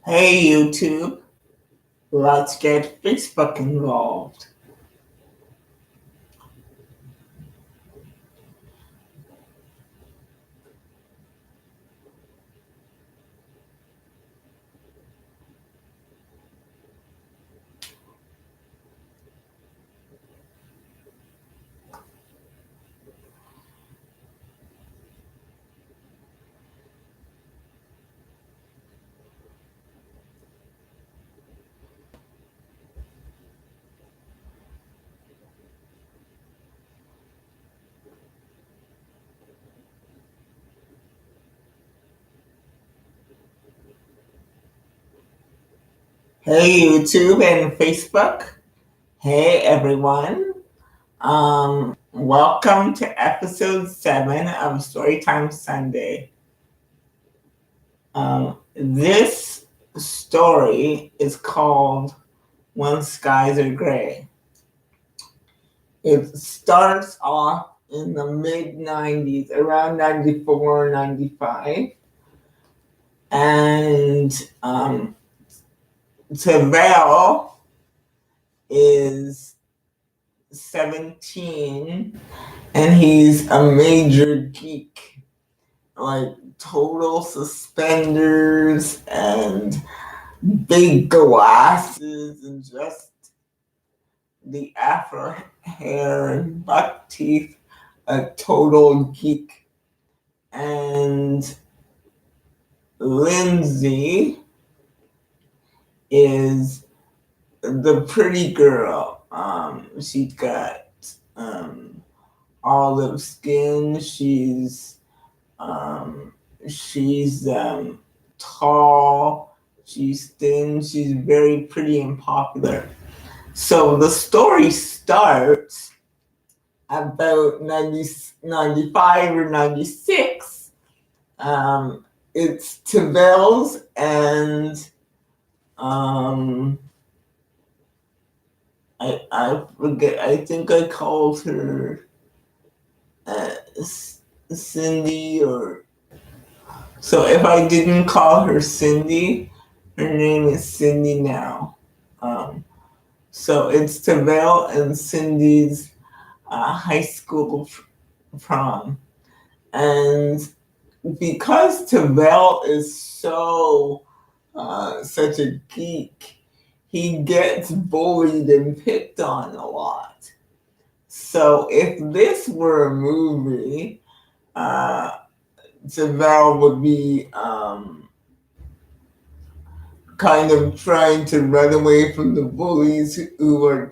Hey YouTube, let's get Facebook involved. Hey YouTube and Facebook. Hey everyone. Welcome to episode 7 of Storytime Sunday. This story is called When Skies Are Gray. It starts off in the mid 90s, around 94, 95. And Tavell is 17 and he's a major geek, like total suspenders and big glasses and just the afro hair and buck teeth, a total geek. And Lindsay is the pretty girl. She's got olive skin. She's tall. She's thin. She's very pretty and popular. So the story starts about 95 or 96. It's Tavell's and I forget. I think I called her Cindy, or so if I didn't call her Cindy, her name is Cindy now. So it's Tavell and Cindy's high school prom, and because Tavell is such a geek, he gets bullied and picked on a lot. So if this were a movie, Tavell would be kind of trying to run away from the bullies who are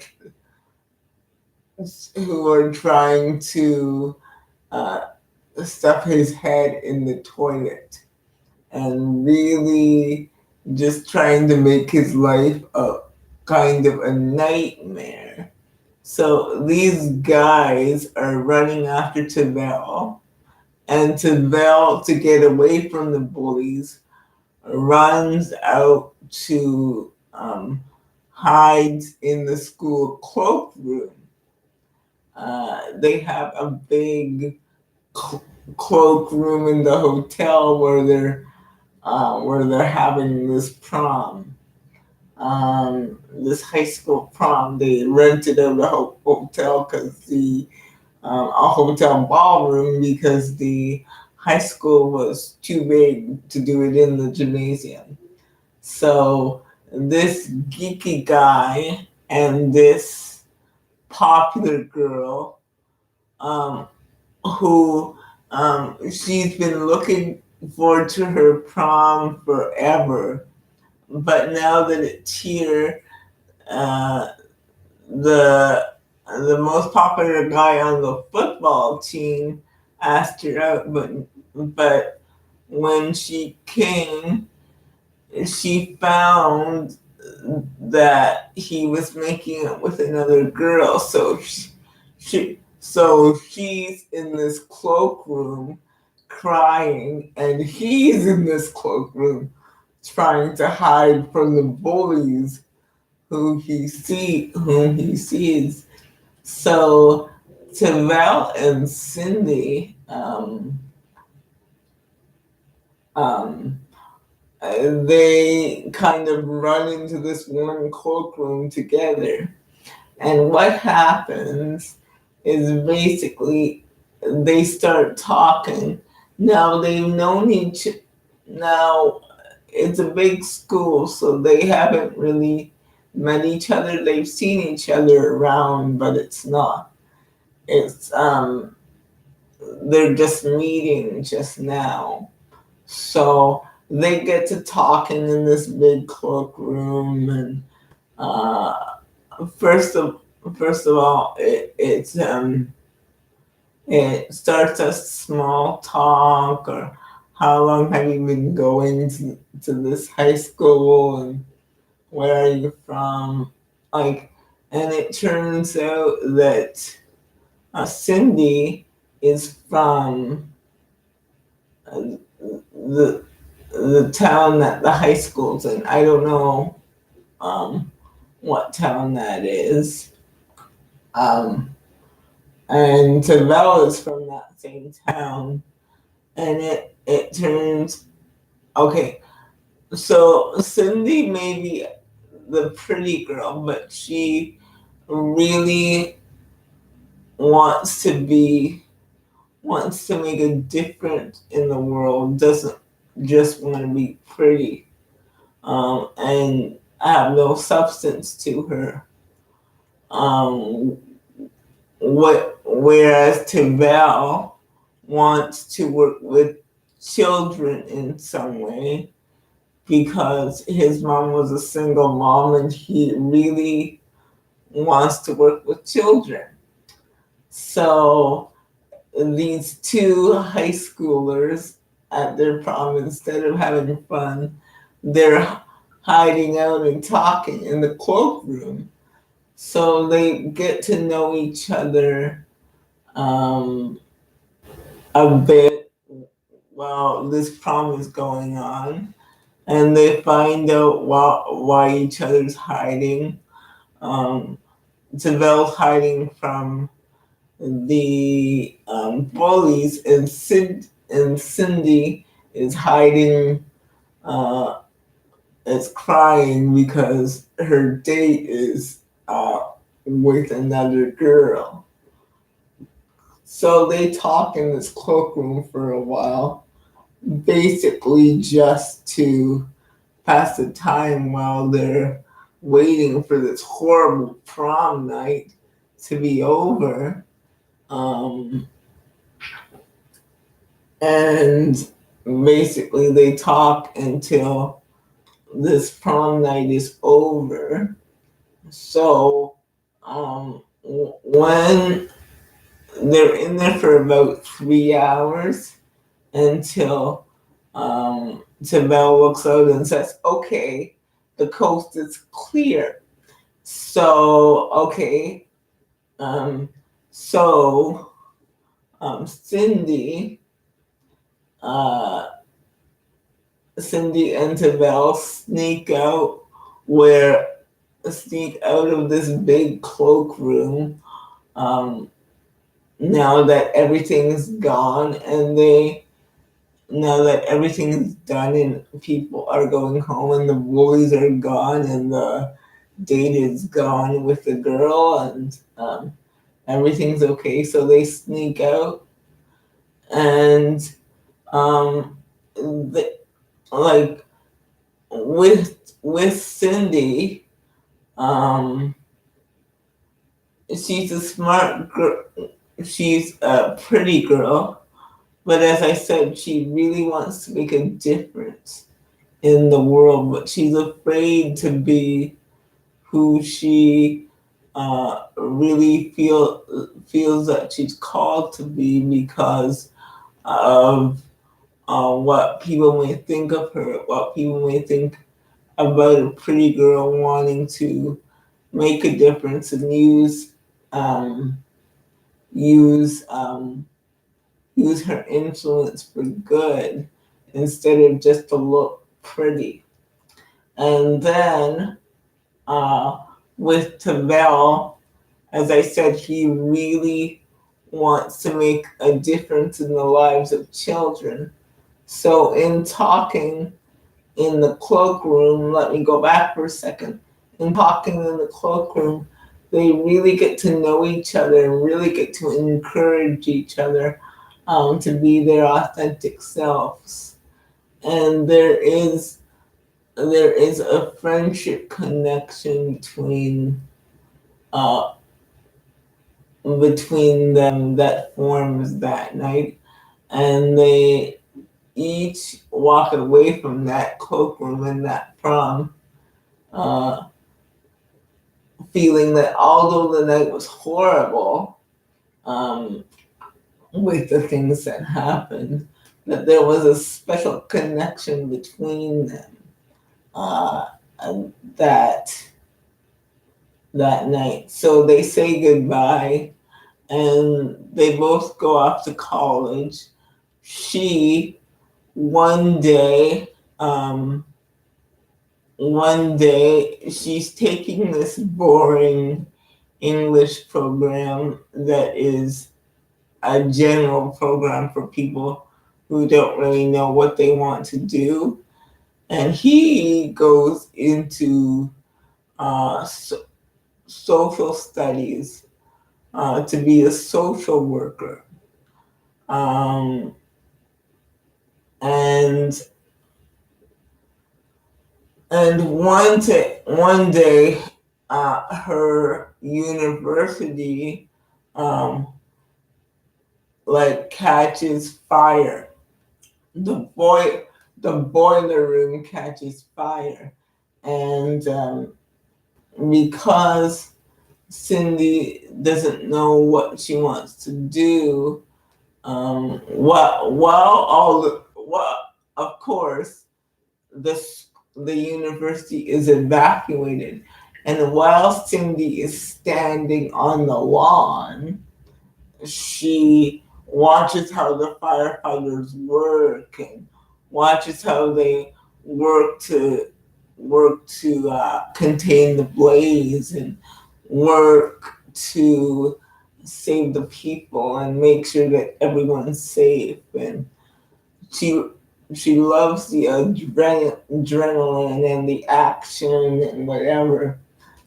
trying to stuff his head in the toilet and really just trying to make his life a kind of a nightmare. So these guys are running after Tavell, and Tavell, to get away from the bullies, runs out to hide in the school cloakroom. They have a big cloakroom in the hotel where they're having this prom. This high school prom. They rented out a hotel because a hotel ballroom because the high school was too big to do it in the gymnasium. So this geeky guy and this popular girl, who she's been looking forward to her prom forever, but now that it's here, uh, the the most popular guy on the football team asked her out, but when she came, she found that he was making it with another girl. So she's in this cloakroom crying, and he's in this cloakroom trying to hide from the bullies whom he sees. So Tavell and Cindy um, they kind of run into this one cloakroom together. And what happens is basically they start talking. Now they've known each now it's a big school, so they haven't really met each other. They've seen each other around, but it's not. It's they're just meeting just now. So they get to talking in this big cloakroom, and uh, first of first of all, it starts a small talk, or how long have you been going to this high school, and where are you from? Like, and it turns out that Cindy is from uh, the the town that the high school's in. I don't know um, what town that is. Um, and Tavell is from that same town. And it turns okay. So Cindy may be the pretty girl, but she really wants to be wants to make a difference in the world. Doesn't just want to be pretty, and have no substance to her. Um, whereas Tavell wants to work with children in some way because his mom was a single mom and he really wants to work with children. So these two high schoolers at their prom, instead of having fun, they're hiding out and talking in the cloakroom. So they get to know each other um, a bit while this prom is going on, and they find out why each other's hiding. Um, Tavell's hiding from the bullies, and Cindy is hiding, uh, is crying because her date is with another girl. So they talk in this cloakroom for a while, basically just to pass the time while they're waiting for this horrible prom night to be over. Um, and basically, they talk until this prom night is over. So, when they're in there for about 3 hours until Tavell looks out and says, "Okay, the coast is clear." So, okay, um, so Cindy, uh, Cindy and Tavell sneak out of this big cloakroom. Um, now that everything's gone, and now that everything's done and people are going home and the bullies are gone and the date is gone with the girl, and everything's okay, so they sneak out, and um, the, like with Cindy, um, she's a smart girl. She's a pretty girl, but as I said, she really wants to make a difference in the world, but she's afraid to be who she really feels that she's called to be because of what people may think of her, what people may think about a pretty girl wanting to make a difference and um, use use her influence for good instead of just to look pretty. And then uh, with Tavell, as I said, he really wants to make a difference in the lives of children. So in talking in the cloakroom, let me go back for a second, in talking in the cloakroom, they really get to know each other and really get to encourage each other to be their authentic selves. And there is a friendship connection uh, between them that forms that night, and they each walk away from that cloakroom and that prom uh, feeling that although the night was horrible um, with the things that happened, that there was a special connection between them and that night. So they say goodbye and they both go off to college. She one day, um, one day she's taking this boring English program that is a general program for people who don't really know what they want to do. And he goes into social studies to be a social worker. Um, and one day, her university um, like catches fire. The boy, the boiler room catches fire, and because Cindy doesn't know what she wants to do, of course, the the university is evacuated, and while Cindy is standing on the lawn, she watches how the firefighters work and watches how they work to contain the blaze and work to save the people and make sure that everyone's safe. And she she loves the adrenaline and the action and whatever.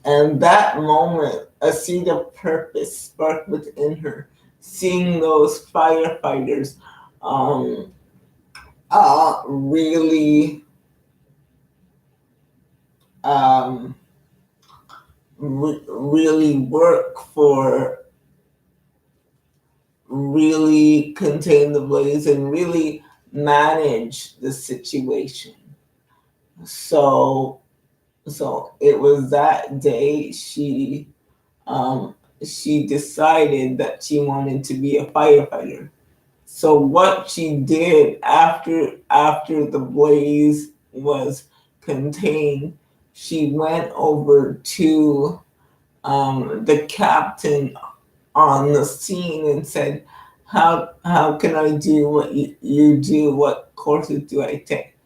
And that moment, a seed of purpose sparked within her, seeing those firefighters um, really, um, really work for, really contain the blaze and really manage the situation. So, so it was that day um, she decided that she wanted to be a firefighter. So what she did after the blaze was contained, she went over to the captain on the scene and said, how can I do what you do? What courses do I take?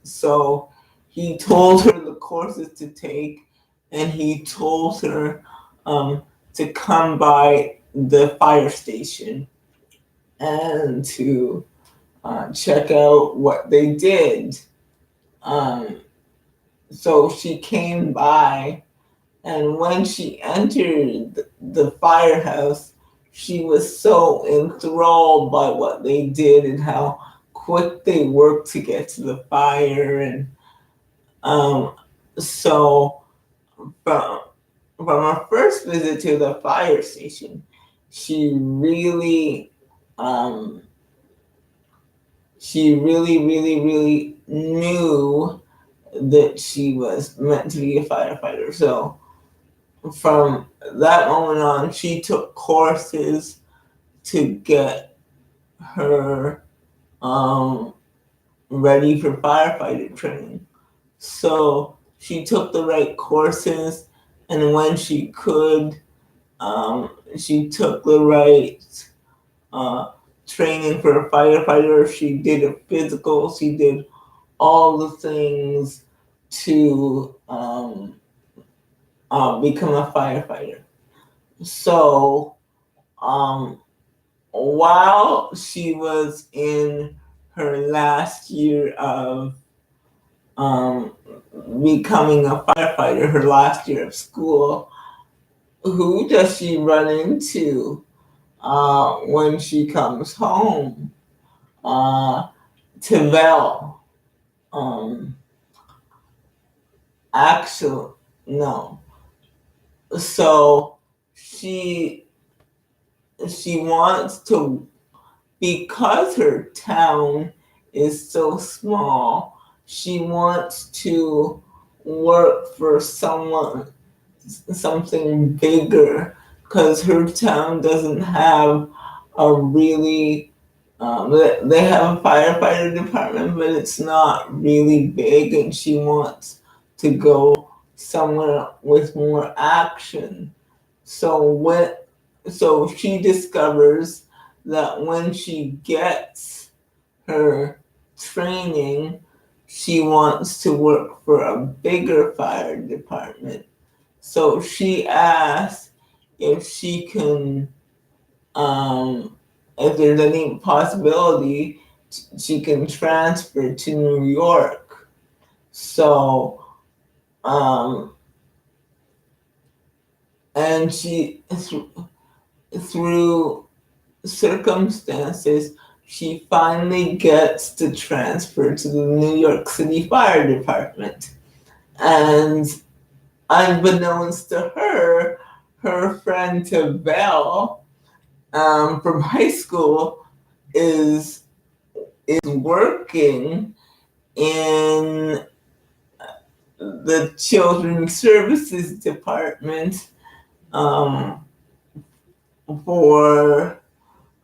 So he told her the courses to take, and he told her to come by the fire station and to check out what they did. Um, so she came by, and when she entered the firehouse, she was so enthralled by what they did and how quick they worked to get to the fire. And um, so from, from her first visit to the fire station, she really, um, really knew that she was meant to be a firefighter. So from that moment on, she took courses to get her um, ready for firefighter training. So she took the right courses, and when she could, she took the right uh, training for a firefighter. She did a physical. She did all the things to become a firefighter. So um, while she was in her last year of um, becoming a firefighter, her last year of school, who does she run into when she comes home? Tavell. Um, actually, no. So she wants to, because her town is so small, she wants to work for something bigger, because her town doesn't have a really they have a firefighter department, but it's not really big, and she wants to go somewhere with more action. So she discovers that when she gets her training, she wants to work for a bigger fire department. So she asks if she can, if there's any possibility she can transfer to New York. So, and she, through circumstances, she finally gets to transfer to the New York City Fire Department. And unbeknownst to her, her friend Tavell from high school is working in the Children's Services Department um, for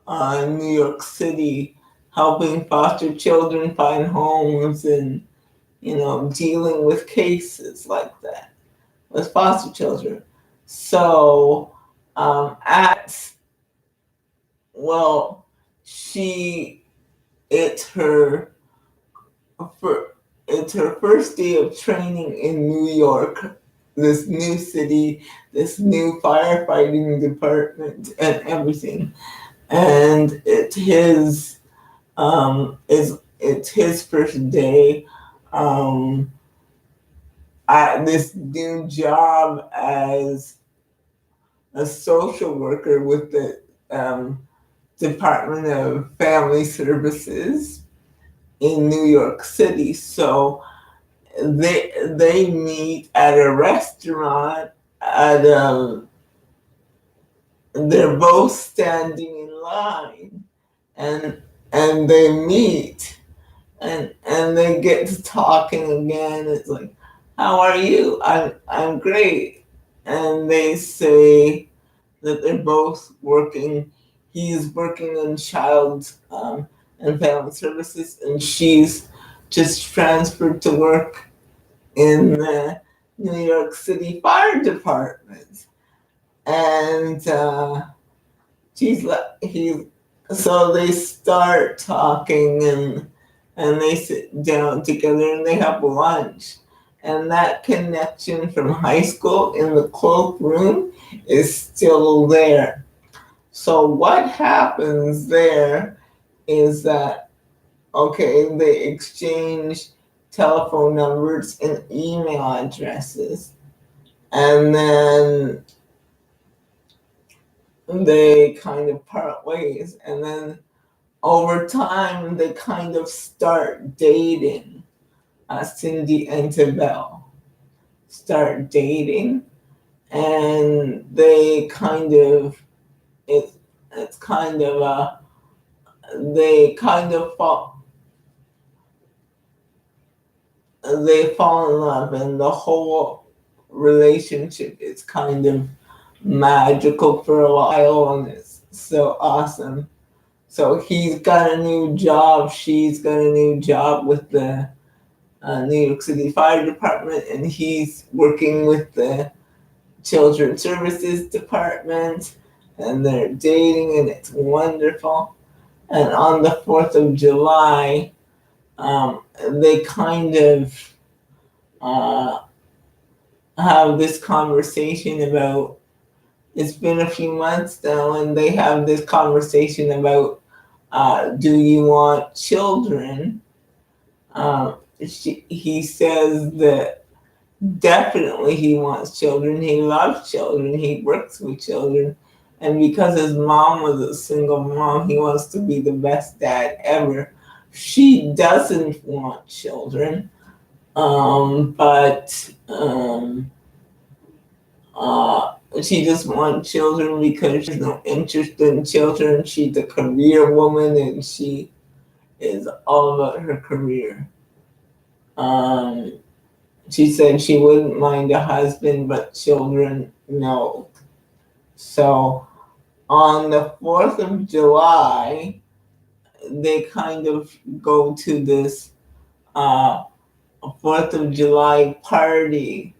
New York City, helping foster children find homes and, dealing with cases like that with foster children. So, at, well, it's her, it's her first day of training in New York, this new city, this new firefighting department and everything. And it's his first day at this new job as a social worker with the Department of Family Services in New York City. So they meet at a restaurant at they're both standing in line, and they meet, and they get to talking again. It's like, how are you? I'm great. And they say that they're both working. He's working in child and family services, and she's just transferred to work in the New York City Fire Department. And he so they start talking, and they sit down together and they have lunch. And that connection from high school in the cloakroom is still there. So what happens there is that, okay, they exchange telephone numbers and email addresses, and then they kind of part ways, and then over time they kind of start dating. Cindy and Tavell start dating, and they kind of it's kind of they kind of fall in love, and the whole relationship is kind of magical for a while, and it's so awesome. So he's got a new job, she's got a new job with the New York City Fire Department, and he's working with the Children's Services Department, and they're dating, and it's wonderful. And on the 4th of July, they kind of uh, have this conversation about, it's been a few months now, and they have this conversation about do you want children? He says that definitely he wants children. He loves children. He works with children. And because his mom was a single mom, he wants to be the best dad ever. She doesn't want children, but she just wants children because she's no interest in children. She's a career woman and she is all about her career. Um, she said she wouldn't mind a husband, but children, no. So on the 4th of July, they kind of go to this 4th of July party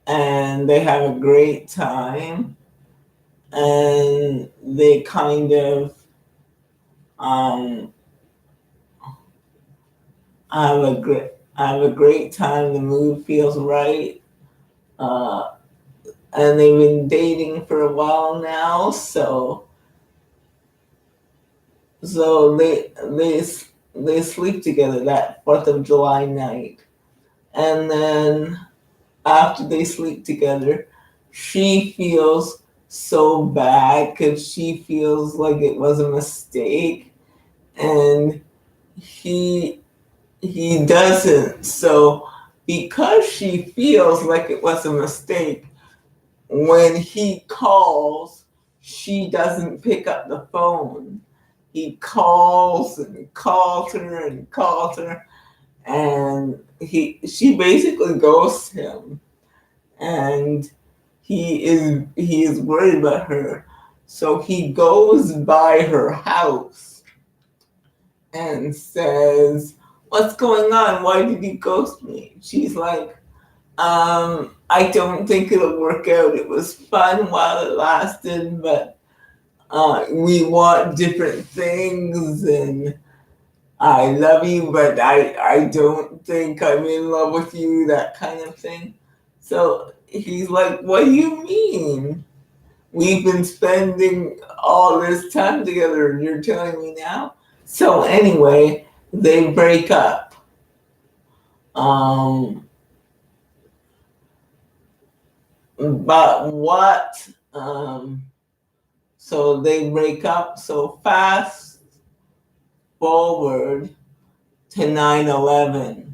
and they have a great time and they kind of um, have a great time. The mood feels right. Uh, and they've been dating for a while now, so they sleep together that 4th of July night, and then after they sleep together, she feels so bad because she feels like it was a mistake, and he he doesn't. So because she feels like it was a mistake, when he calls, she doesn't pick up the phone. He calls and calls her and calls her, and she basically ghosts him, and he is worried about her. So he goes by her house and says, "What's going on? Why did you ghost me?" She's like, I don't think it'll work out. It was fun while it lasted, but we want different things, and I love you, but I don't think I'm in love with you, that kind of thing. So he's like, "What do you mean? We've been spending all this time together, and you're telling me now?" So anyway, they break up. Um, but what? So they break up. So fast forward to 9/11,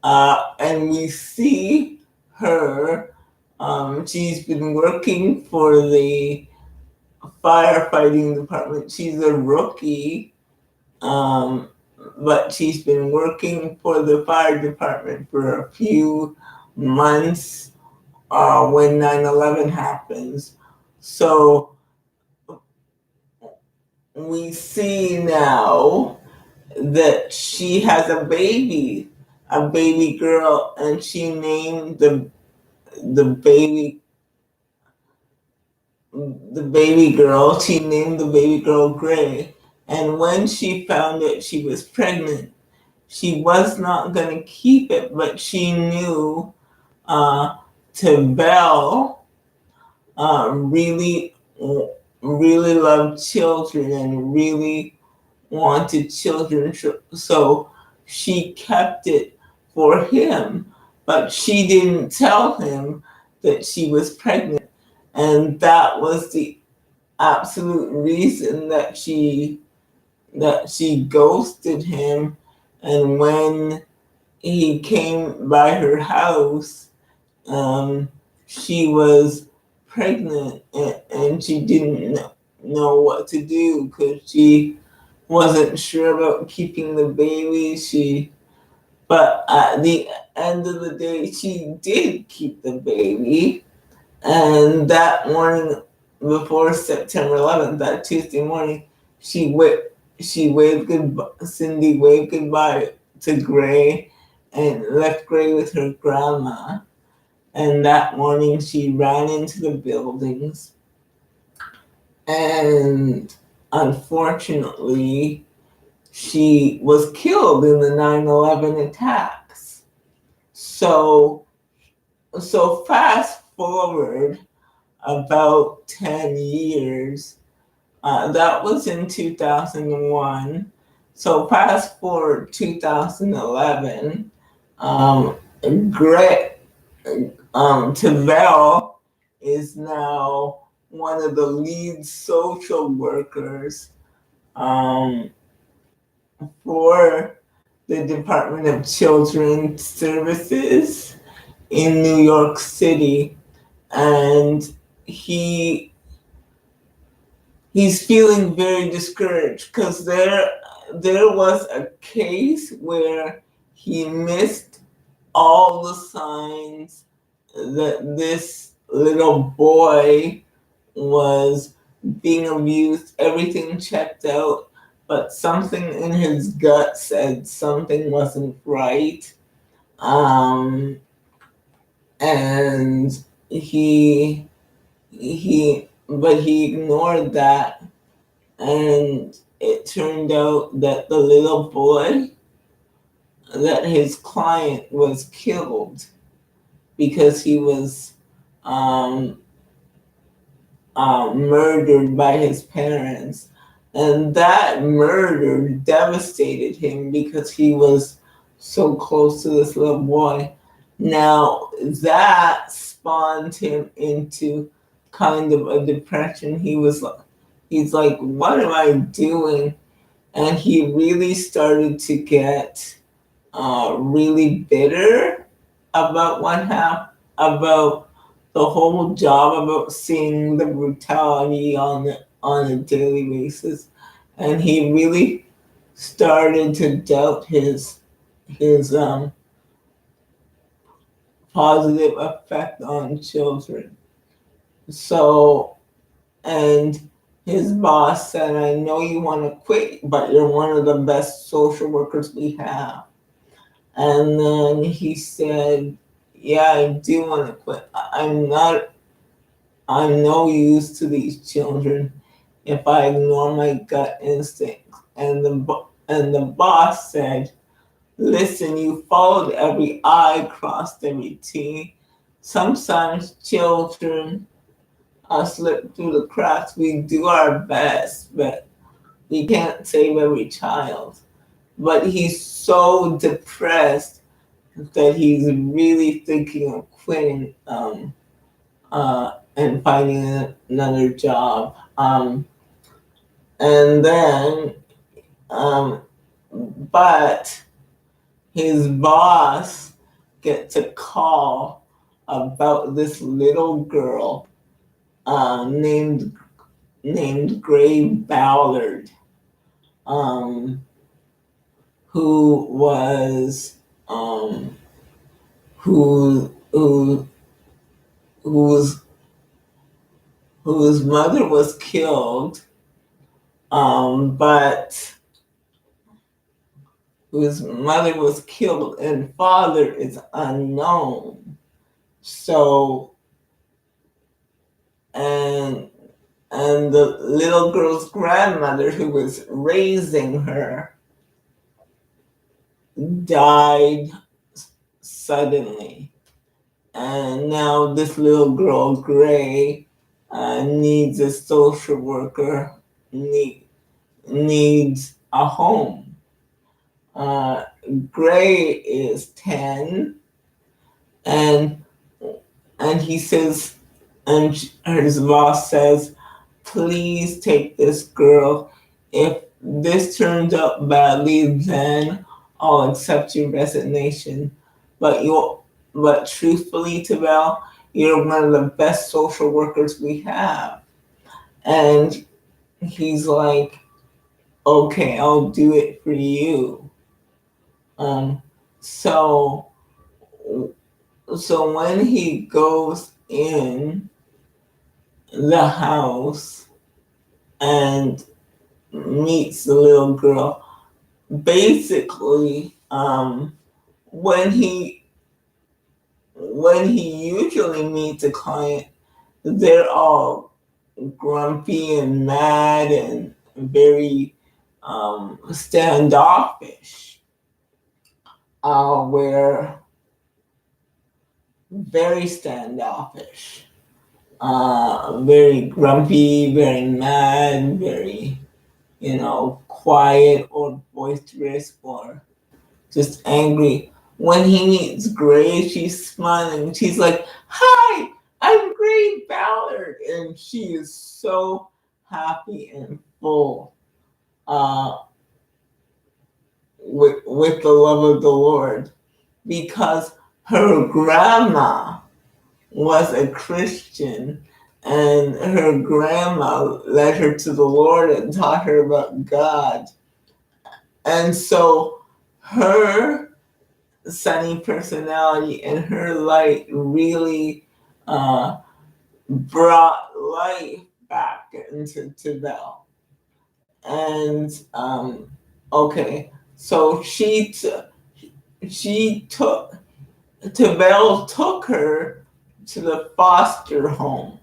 and we see her. She's been working for the firefighting department. She's a rookie, um, but she's been working for the fire department for a few months when 9/11 happens. So we see now that she has a baby girl, and she named the baby she named the baby girl Gray. And when she found out she was pregnant, she was not going to keep it, but she knew to Belle really, really loved children and really wanted children. So she kept it for him, but she didn't tell him that she was pregnant. And that was the absolute reason that she ghosted him. And when he came by her house, um, she was pregnant, and she didn't know what to do because she wasn't sure about keeping the baby. But at the end of the day, she did keep the baby. And that morning, before September 11th, that Tuesday morning, she waved goodbye. Cindy waved goodbye to Gray and left Gray with her grandma. And that morning, she ran into the buildings, and unfortunately, she was killed in the 9/11 attacks. So, so fast forward about 10 years, That was in 2001. So fast forward 2011, um, Greg Tavel is now one of the lead social workers um, for the Department of Children's Services in New York City, and he he's feeling very discouraged because there was a case where he missed all the signs that this little boy was being abused. Everything checked out, but something in his gut said something wasn't right. Um, and he ignored that, and it turned out that the little boy, that his client was killed because he was um, murdered by his parents. And that murder devastated him because he was so close to this little boy. Now, that spawned him into kind of a depression. He's like, what am I doing? And he really started to get really bitter about about the whole job, about seeing the brutality on a daily basis, and he really started to doubt his positive effect on children. So, and his boss said, "I know you want to quit, but you're one of the best social workers we have." And then he said, "Yeah, I do want to quit. I'm no use to these children if I ignore my gut instincts." And the boss said, "Listen, you followed every I, crossed every T. Sometimes children slip through the cracks. We do our best, but we can't save every child." But he's so depressed that he's really thinking of quitting and finding another job. And then, um, but his boss gets a call about this little girl named Gray Ballard, um, who was um, who whose whose mother was killed, but whose mother was killed and father is unknown. So, and and the little girl's grandmother who was raising her died suddenly. And now this little girl, Gray, needs a social worker, needs a home. Uh, Gray is 10, and he says, and his boss says, "Please take this girl. If this turns out badly, then I'll accept your resignation. But but truthfully, Tabel, you're one of the best social workers we have." And he's like, "Okay, I'll do it for you." Um, so when he goes in the house and meets the little girl, basically, when he usually meets a client, they're all grumpy and mad and very standoffish. Where very standoffish. very grumpy, very mad, very, quiet or boisterous or just angry. When he meets Gray, she's smiling. She's like, "Hi, I'm Gray Ballard," and she is so happy and full uh, with the love of the Lord because her grandma was a Christian and her grandma led her to the Lord and taught her about God. And so her sunny personality and her light really brought life back into Belle. And okay, so she took Belle took her to the foster home,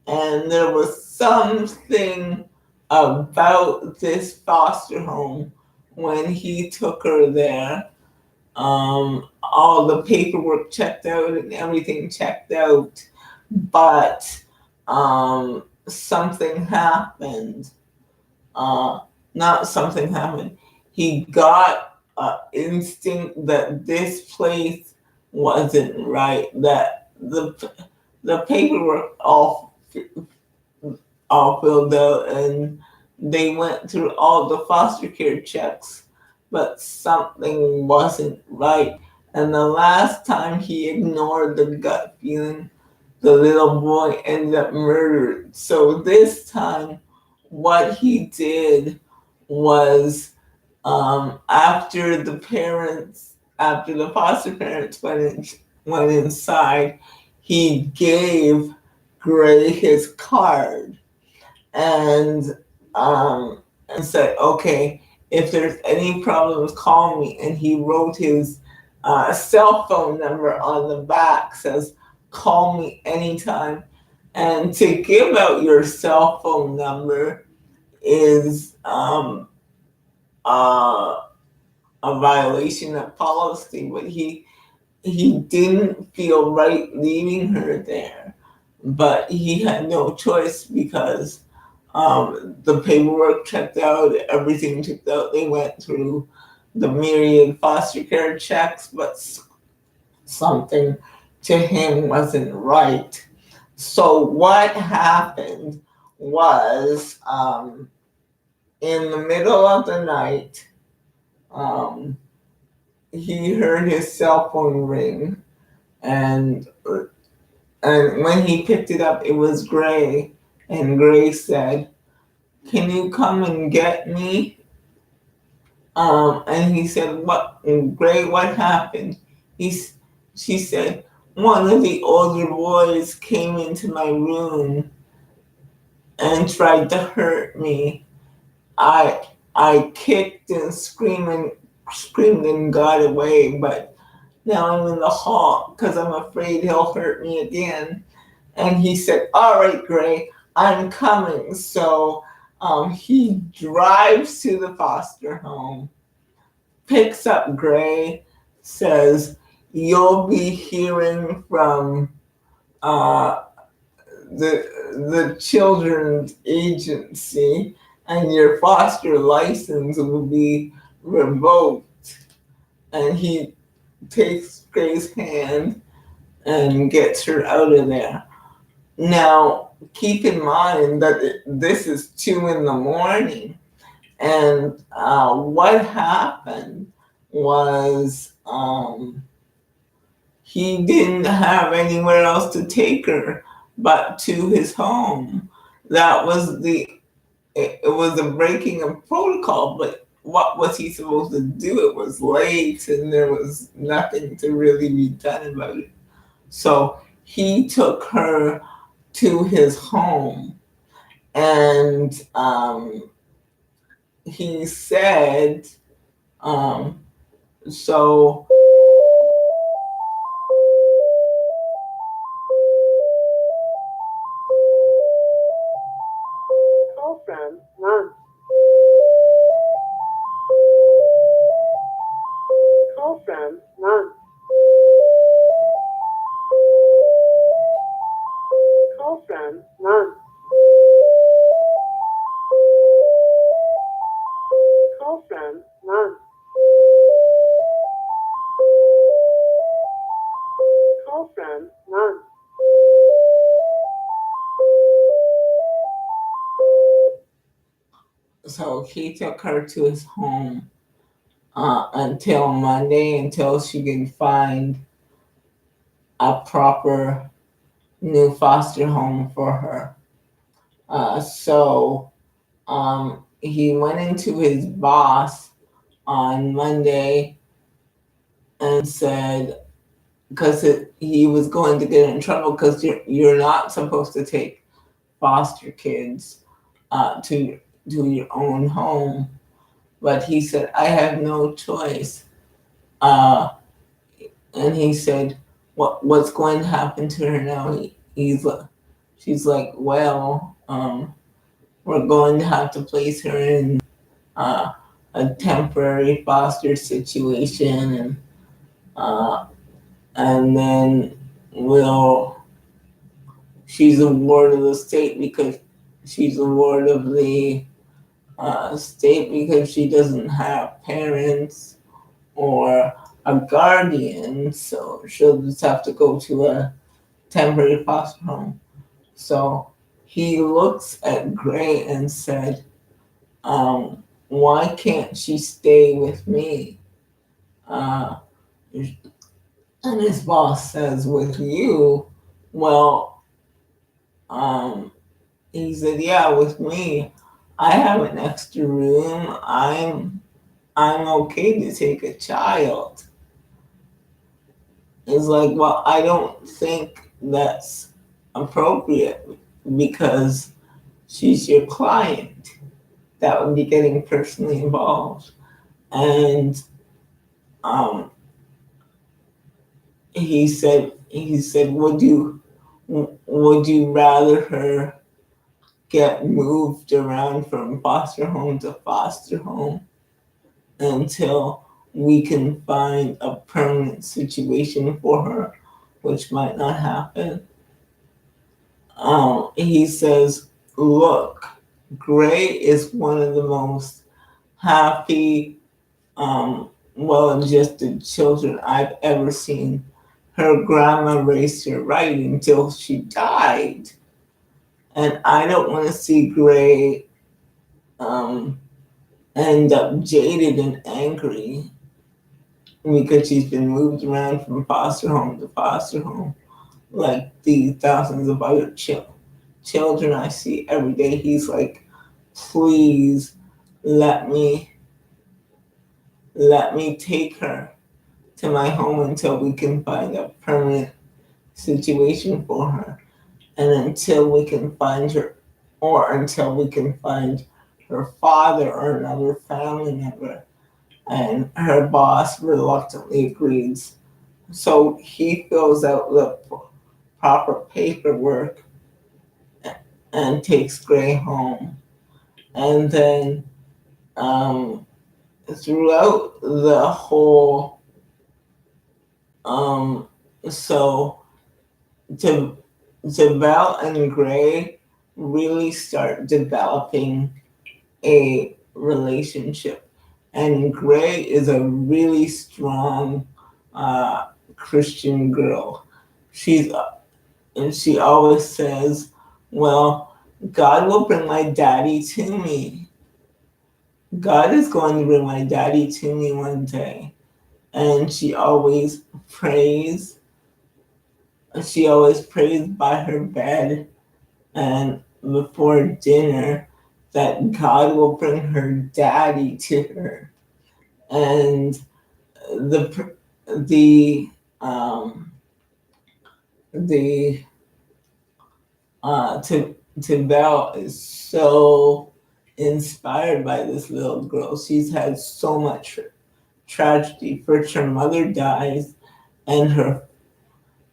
and there was something about this foster home when he took her there. All the paperwork checked out and everything checked out, but something happened. Not something happened. He got an instinct that this place wasn't right. That the paperwork all filled out, and they went through all the foster care checks, but something wasn't right. And the last time he ignored the gut feeling, the little boy ended up murdered. So this time, what he did was after the foster parents went inside, he gave Gray his card and and said, "Okay, if there's any problems, call me." And he wrote his cell phone number on the back, says, "Call me anytime." And to give out your cell phone number is uh, a violation of policy, but he didn't feel right leaving her there, but he had no choice because the paperwork checked out, everything checked out. They went through the myriad foster care checks, but something to him wasn't right. So what happened was in the middle of the night, um, he heard his cell phone ring, and when he picked it up, it was Gray, and Gray said, "Can you come and get me?" And he said, "What, Gray? What happened?" He's, she said, "One of the older boys came into my room and tried to hurt me. I kicked and screamed and got away, but now I'm in the hall because I'm afraid he'll hurt me again." And he said, "All right, Gray, I'm coming." So he drives to the foster home, picks up Gray, says, "You'll be hearing from uh, the children's agency, and your foster license will be revoked." And he takes Gray's hand and gets her out of there. Now, keep in mind that this is 2 in the morning, and what happened was he didn't have anywhere else to take her but to his home. That was it was a breaking of protocol, but what was he supposed to do? It was late, and there was nothing to really be done about it. So he took her to his home, and he said, um, so call from mom. Call from mom. Call So he took her to his home until Monday, until she can find a proper new foster home for her. So he went into his boss on Monday and said, because he was going to get in trouble because you're not supposed to take foster kids to your own home. But he said, I have no choice. Uh, and he said, what's going to happen to her now? She's like, well, we're going to have to place her in uh, a temporary foster situation, uh, and then we'll. She's a ward of the state because she's a ward of the state because she doesn't have parents or a guardian, so she'll just have to go to a temporary foster home. So he looks at Gray and said, why can't she stay with me? Uh, and his boss says, with you? Well, um, he said, yeah, with me. I have an extra room. I'm okay to take a child. It's like, well, I don't think that's appropriate because she's your client. That would be getting personally involved. And um, he said, would you rather her get moved around from foster home to foster home until we can find a permanent situation for her, which might not happen? He says, look, Gray is one of the most happy, well-adjusted children I've ever seen. Her grandma raised her right until she died. And I don't want to see Gray um, end up jaded and angry because she's been moved around from foster home to foster home like the thousands of other children I see every day. He's like, please let me take her to my home until we can find a permanent situation for her, and until we can find her, or until we can find her father or another family member. And her boss reluctantly agrees. So he fills out the proper paperwork and takes Gray home. And then throughout the whole, um, so to Val and Gray really start developing a relationship. And Gray is a really strong Christian girl. And she always says, well, God will bring my daddy to me. God is going to bring my daddy to me one day. And she always prays. She always prays by her bed and before dinner that God will bring her daddy to her. And the the um the Val is so inspired by this little girl. She's had so much tragedy. First her mother dies and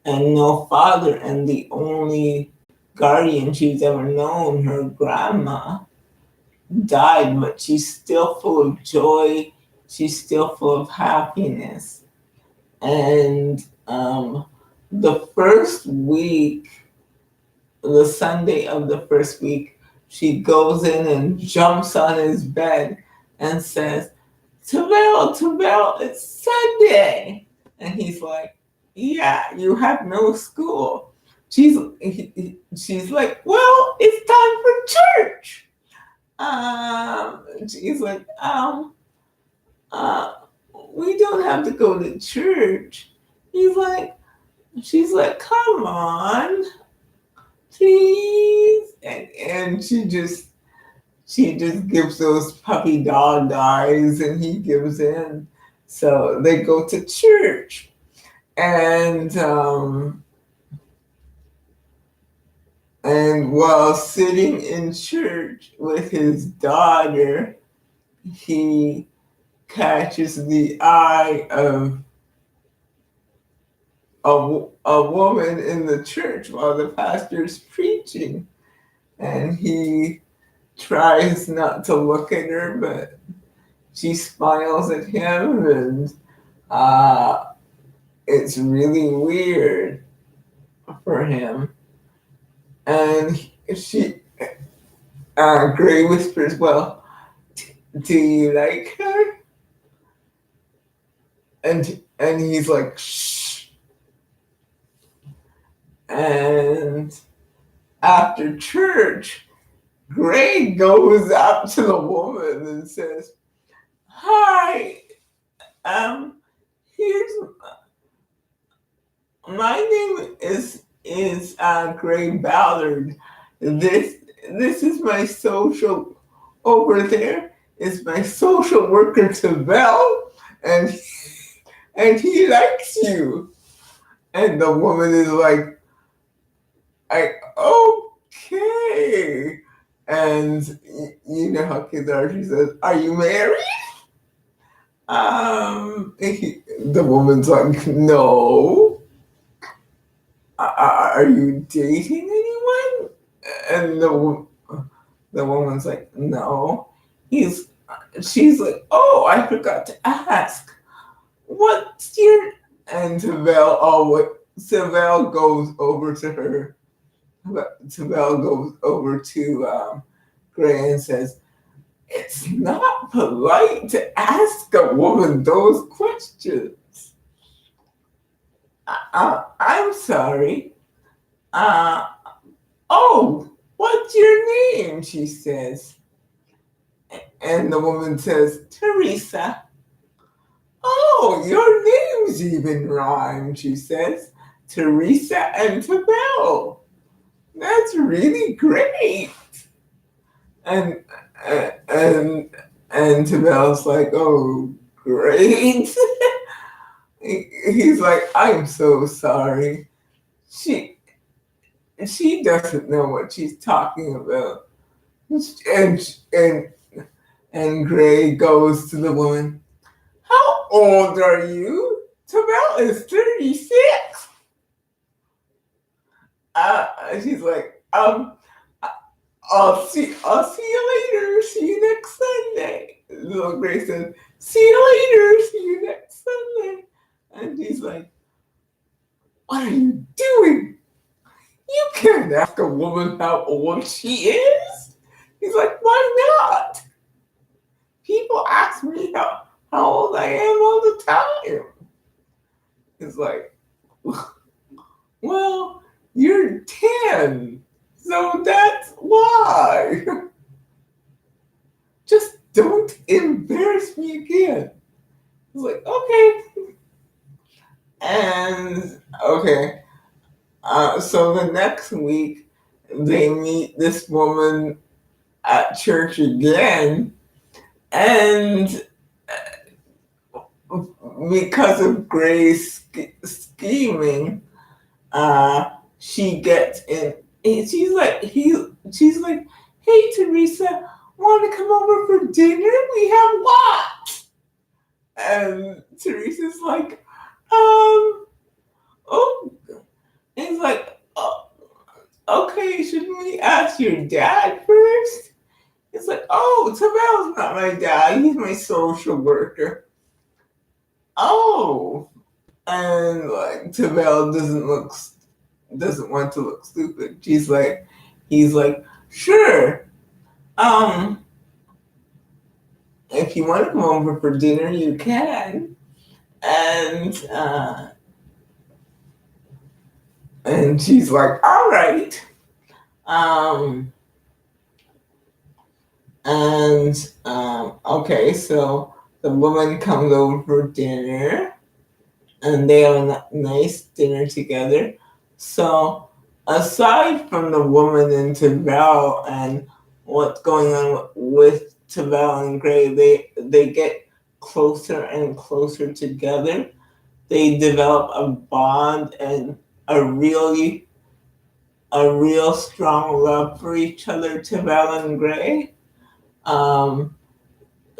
no father, and the only guardian she's ever known, her grandma, died, but she's still full of joy. She's still full of happiness. And the first week, the Sunday of the first week, she goes in and jumps on his bed and says, Tavel, it's Sunday. And he's like, yeah, you have no school. She's like, well, it's time for church. she's like, uh, we don't have to go to church. He's like, she's like, come on, please. And she just gives those puppy dog eyes and he gives in. So they go to church. And and while sitting in church with his daughter, he catches the eye of a woman in the church while the pastor's preaching. And he tries not to look at her, but she smiles at him, and uh, it's really weird for him. And Gray whispers, well, do you like her? And he's like, shh. And after church, Gray goes up to the woman and says, hi, here's my name is Gray Ballard. This is my social over there is my social worker Tabell, and he likes you. And the woman is like, okay. And you know how kids are. She says, are you married? The woman's like, no. Are you dating anyone? And the woman's like, no. She's like, oh, I forgot to ask. What's your... And Savell goes over to her. Savell goes over to Gray and says, it's not polite to ask a woman those questions. I'm sorry. Oh, what's your name? She says. And the woman says, Teresa. Oh, your names even rhyme, she says. Teresa and Tabell. That's really great. And Tabell's like, oh, great. He's like, I'm so sorry. She doesn't know what she's talking about. And Gray goes to the woman. How old are you? Tabell is 36. She's like, I'll see you later. See you next Sunday. Little Gray says, see you later. See you next Sunday. And he's like, what are you doing? You can't ask a woman how old she is. He's like, why not? People ask me how old I am all the time. It's like, well, you're 10, so that's why. Just don't embarrass me again. It's like, okay. And okay. So the next week, they meet this woman at church again, and because of Gray's scheming, she gets in. And she's like, hey Teresa, want to come over for dinner? We have what? And Teresa's like, oh. And he's like, oh, okay, shouldn't we ask your dad first? It's like, oh, Tabell's not my dad. He's my social worker. Oh, and like Tabell doesn't want to look stupid. He's like, sure. If you want to come over for dinner, you can. And she's like, all right. And okay, so the woman comes over for dinner and they have a nice dinner together. So, aside from the woman and Tavell and what's going on with Tavell and Gray, they get closer and closer together. They develop a bond and a really a real strong love for each other, Tavell and Gray. Um,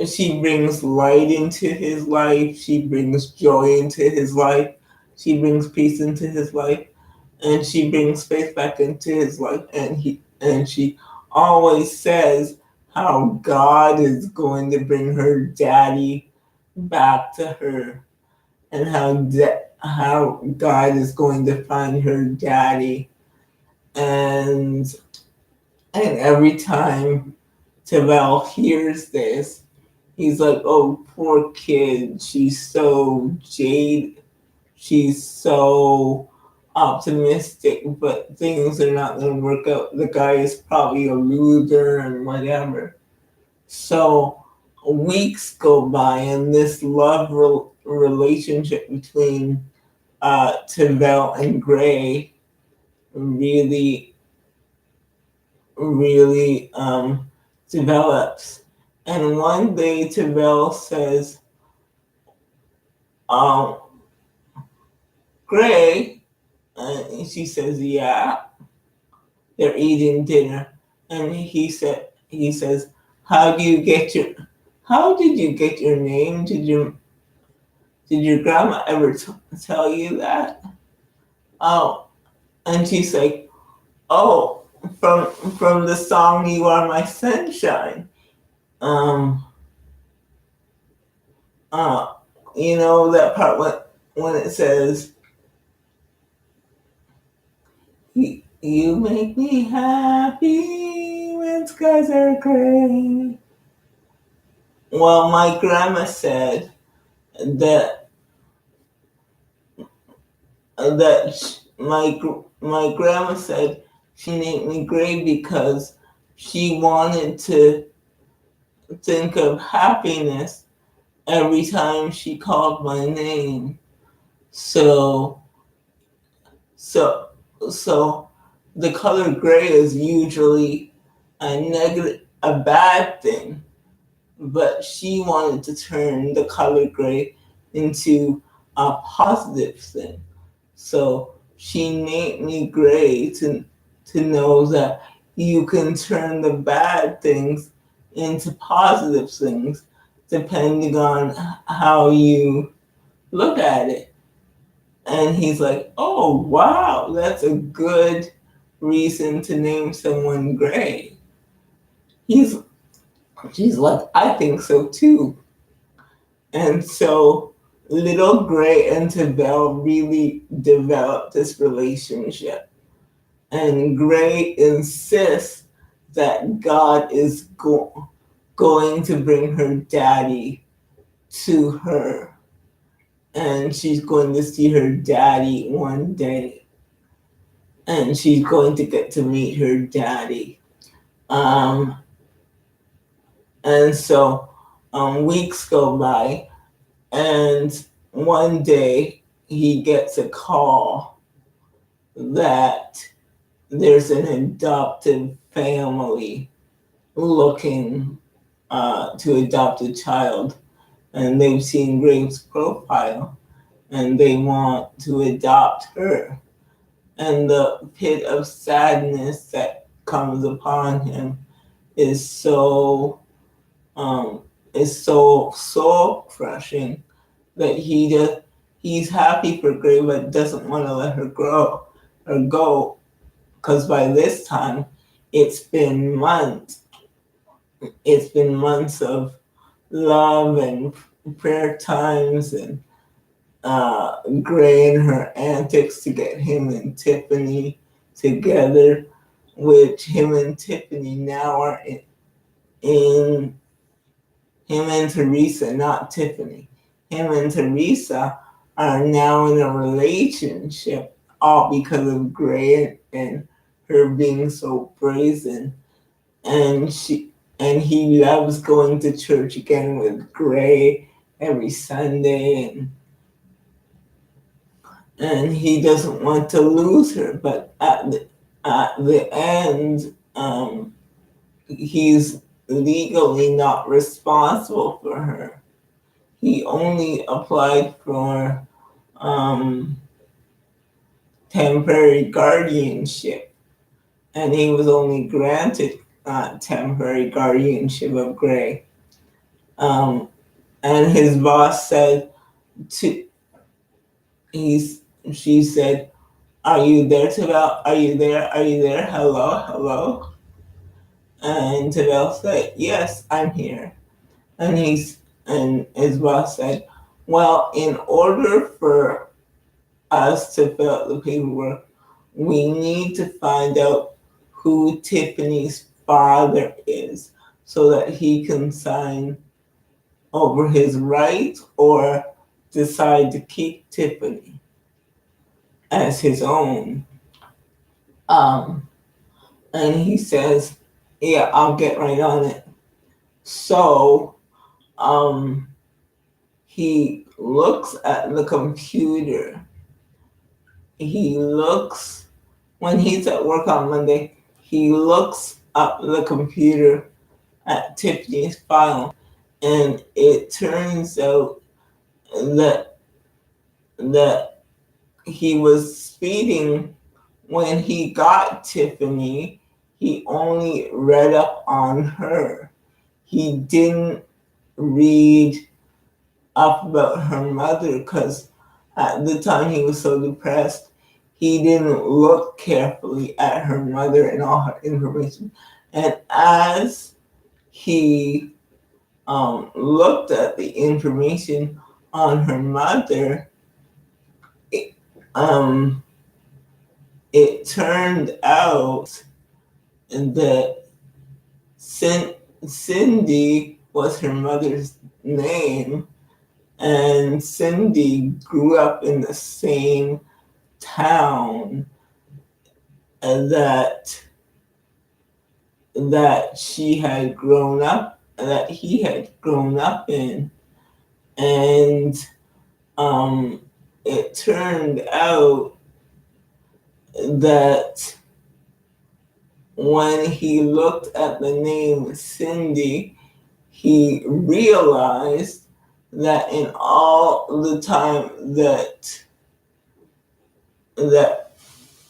she brings light into his life. She brings joy into his life. She brings peace into his life, and she brings faith back into his life. And she always says how God is going to bring her daddy back to her, and how God is going to find her daddy. And every time Tavell hears this, he's like, "Oh, poor kid. She's so jaded. She's so optimistic, but things are not going to work out. The guy is probably a loser and whatever." So weeks go by, and this relationship between Tavell and Gray really, really develops. And one day, Tavell says, um, "Gray," and she says, "Yeah." They're eating dinner, and he says, "How do you get your? How did you get your name? Did your grandma ever tell you that?" Oh, and she's like, "Oh, from the song 'You Are My Sunshine.'" Um, uh, you know that part when it says, "You make me happy when skies are gray." Well, my grandma said that my grandma said she named me Gray because she wanted to think of happiness every time she called my name. So so so the color gray is usually a bad thing, but she wanted to turn the color gray into a positive thing. So she named me Gray to know that you can turn the bad things into positive things depending on how you look at it. And he's like, "Oh, wow, that's a good reason to name someone Gray." He's She's like, "I think so too." And so little Gray and Tavell really developed this relationship. And Gray insists that God is going to bring her daddy to her. And she's going to see her daddy one day. And she's going to get to meet her daddy. Um, and so weeks go by, and one day he gets a call that there's an adoptive family looking to adopt a child, and they've seen Graves' profile, and they want to adopt her. And the pit of sadness that comes upon him is so um, soul crushing that he's happy for Gray but doesn't want to let her grow or go, because by this time it's been months. It's been months of love and prayer times and Gray and her antics to get him and Tiffany together, which him and Tiffany now are in him and Teresa, not Tiffany. Him and Teresa are now in a relationship, all because of Gray and her being so brazen. And and he loves going to church again with Gray every Sunday, and he doesn't want to lose her. But at the end, he's legally not responsible for her. He only applied for temporary guardianship, and he was only granted temporary guardianship of Gray. And his boss said to she said, "Are you there, Tabell? Are you there? Are you there? Hello, hello." And Tabell said, "Yes, I'm here." And his boss said, "Well, in order for us to fill out the paperwork, we need to find out who Tiffany's father is so that he can sign over his rights or decide to keep Tiffany as his own." And he says, "Yeah, I'll get right on it." So he looks at the computer. When he's at work on Monday, he looks up the computer at Tiffany's file, and it turns out that he was speeding. When he got Tiffany, he only read up on her. He didn't read up about her mother because at the time he was so depressed, he didn't look carefully at her mother and all her information. And as he looked at the information on her mother, it turned out that Cindy was her mother's name, and Cindy grew up in the same town that he had grown up in. And it turned out that when he looked at the name Cindy, he realized that in all the time that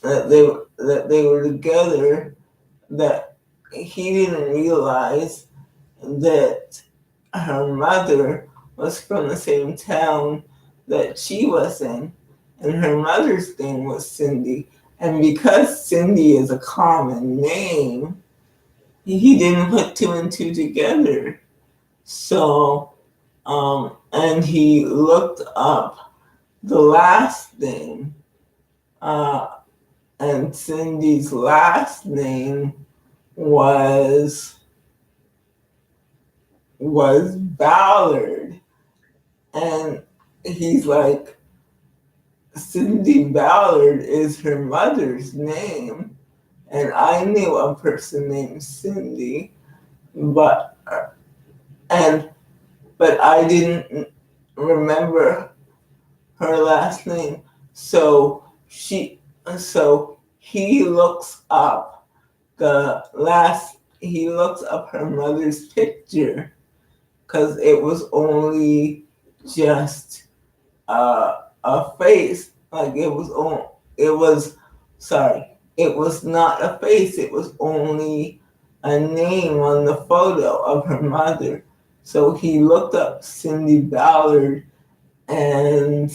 they were together, that he didn't realize that her mother was from the same town that she was in, and her mother's name was Cindy. And because Cindy is a common name, he didn't put two and two together. So, and he looked up the last name, and Cindy's last name was Ballard. And he's like, Cindy Ballard is her mother's name, and I knew a person named Cindy, but I didn't remember her last name. So he looks up her mother's picture, because it was only just a face. Like it was not a face. It was only a name on the photo of her mother. So he looked up Cindy Ballard, and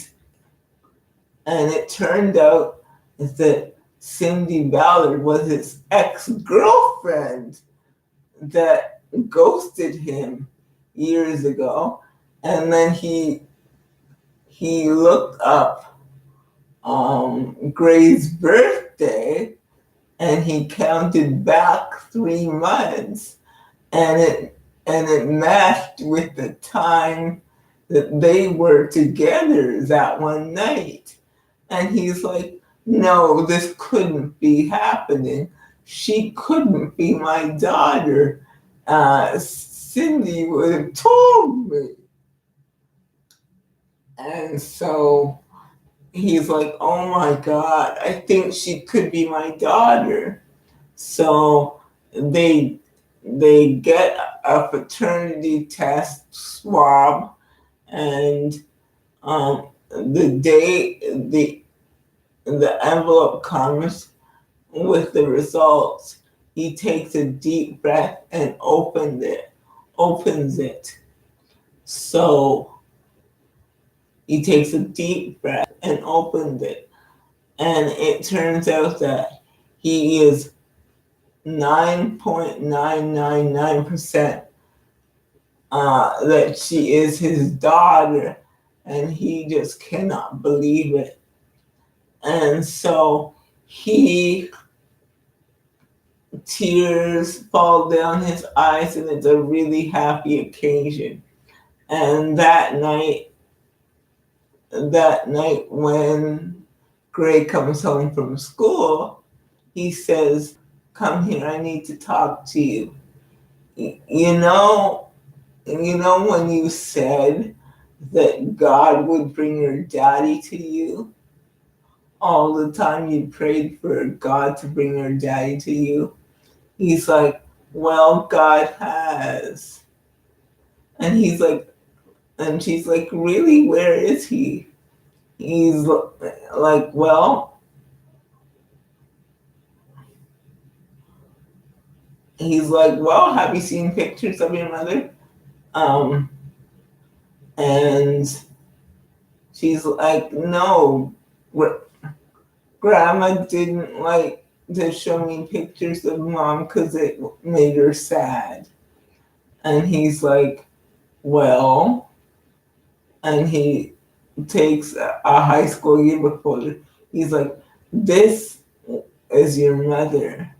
it turned out that Cindy Ballard was his ex-girlfriend that ghosted him years ago. And then he looked up Gray's birthday, and he counted back 3 months, and it matched with the time that they were together that one night. And he's like, "No, this couldn't be happening. She couldn't be my daughter." Cindy would have told me. And so he's like, oh my God, I think she could be my daughter. So they get a paternity test swab, and the day the envelope comes with the results, he takes a deep breath and opens it. So he takes a deep breath and opens it. And it turns out that he is 9.999% that she is his daughter, and he just cannot believe it. And so he tears fall down his eyes, and it's a really happy occasion. And that night when Gray comes home from school, he says, "Come here, I need to talk to you. You know, when you said that God would bring your daddy to you, all the time you prayed for God to bring your daddy to you." He's like, "Well, God has." And he's like, and she's like, "Really? Where is he?" He's like, "Well," he's like, "Well, have you seen pictures of your mother?" Um, and she's like, "No, Grandma didn't like to show me pictures of Mom because it made her sad." And he's like, "Well," and he takes a high school yearbook photo. He's like, "This is your mother."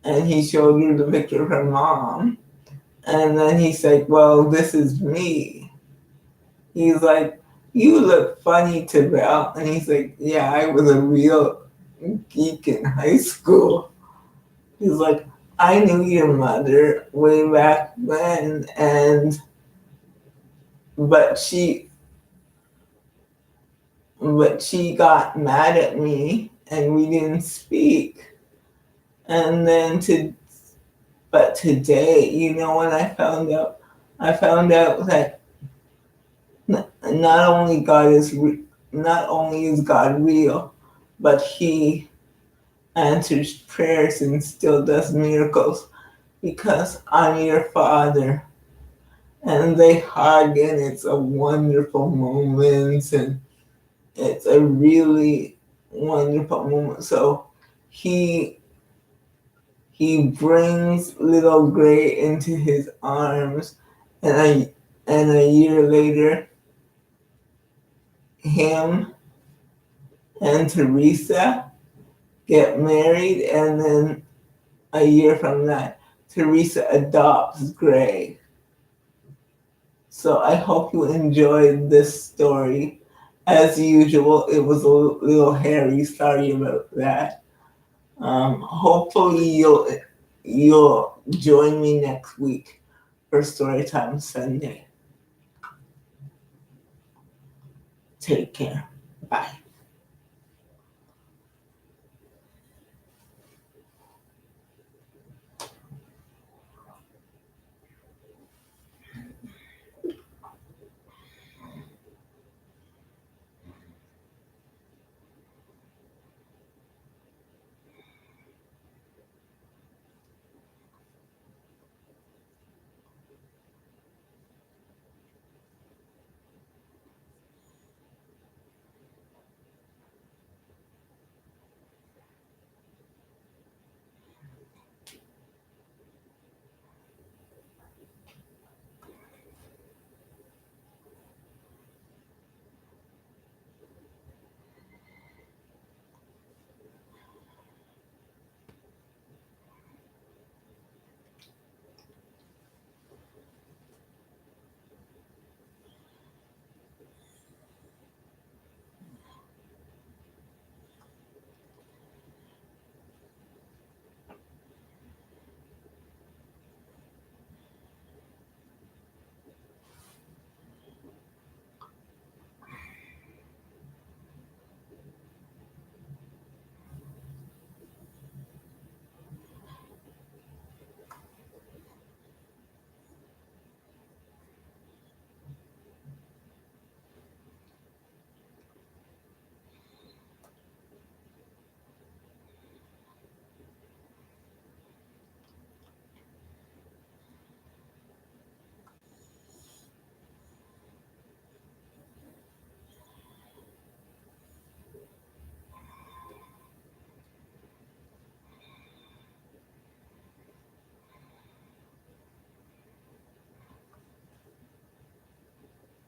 And he showed her the picture of her mom. And then he's like, "Well, this is me." He's like, "You look funny to Belle." And he's like, "Yeah, I was a real geek in high school." He's like, "I knew your mother way back then, and but she got mad at me and we didn't speak. And then but today, when I found out that not only not only is God real, but He answers prayers and still does miracles because I'm your father." And they hug, and it's a wonderful moment, and it's a really wonderful moment. So he brings little Gray into his arms, and a year later, him and Teresa get married, and then a year from that, Teresa adopts Gray. So I hope you enjoyed this story. As usual, it was a little hairy. Sorry about that. Hopefully you'll join me next week for Storytime Sunday. Take care. Bye.